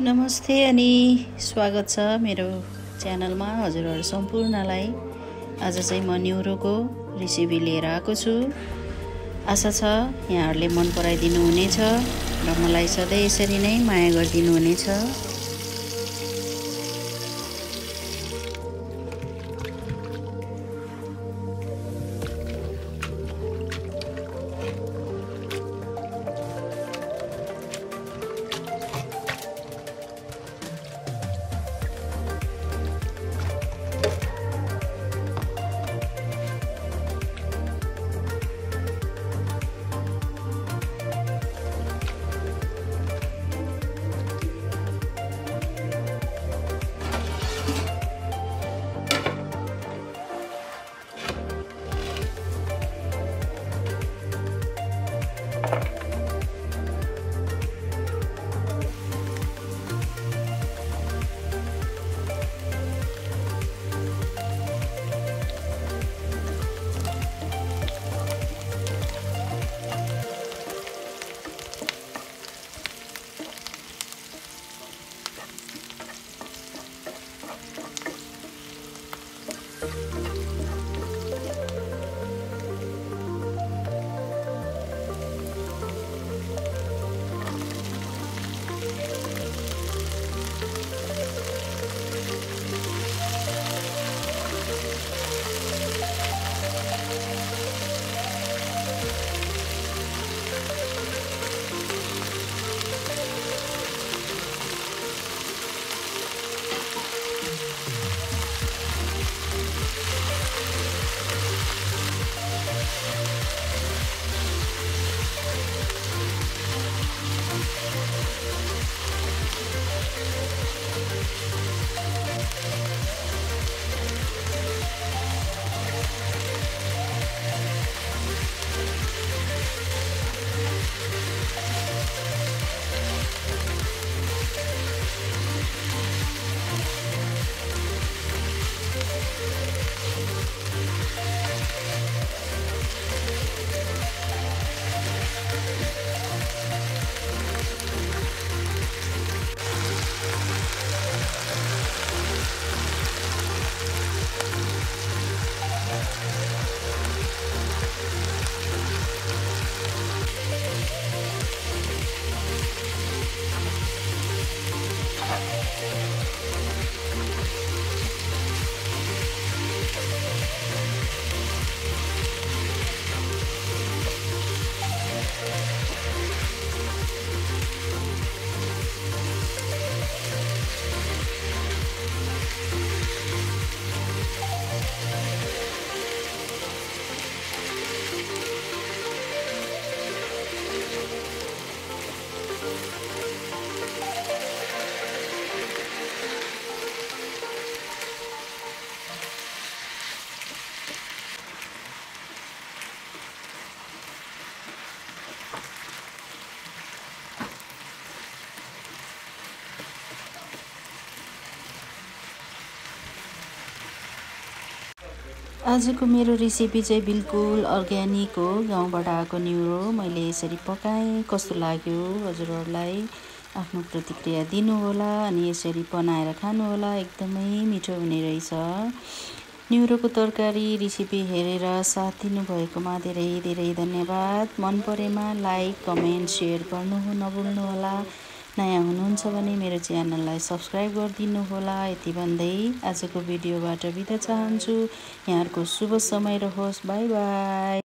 नमस्ते अनि स्वागत छ मेरो च्यानलमा हजुरहरु सम्पूर्णलाई। आज चाहिँ म न्युरोको रेसिपी लिएर आएको छु। आशा छ यहाँहरुले मन पराइदिनु हुनेछ र मलाई सधैँ यसरी नै माया गरिदिनु हुनेछ। आजको मेरो रेसिपी चाहिँ बिल्कुल अर्ग्यानिक हो। गाउँबाट आएको न्युरो मैले यसरी पकाएँ। कस्तो लाग्यो हजुरहरुलाई आफ्नो प्रतिक्रिया दिनु होला अनि यसरी बनाएर खानु होला। एकदमै मिठो हुने रहेछ। न्युरोको तरकारी रेसिपी हेरेर साथ दिनु भएकोमा धेरै धेरै धन्यवाद। मन परेमा लाइक, कमेन्ट, शेयर गर्नु नभुल्नु होला। नयाँ हुनुहुन्छ भने मेरो च्यानललाई सब्स्क्राइब गरिदिनु होला। यति भन्दै आजको भिडियोबाट बिदा चाहन्छु। यहाँहरुको शुभ समय रहोस्। Bye bye.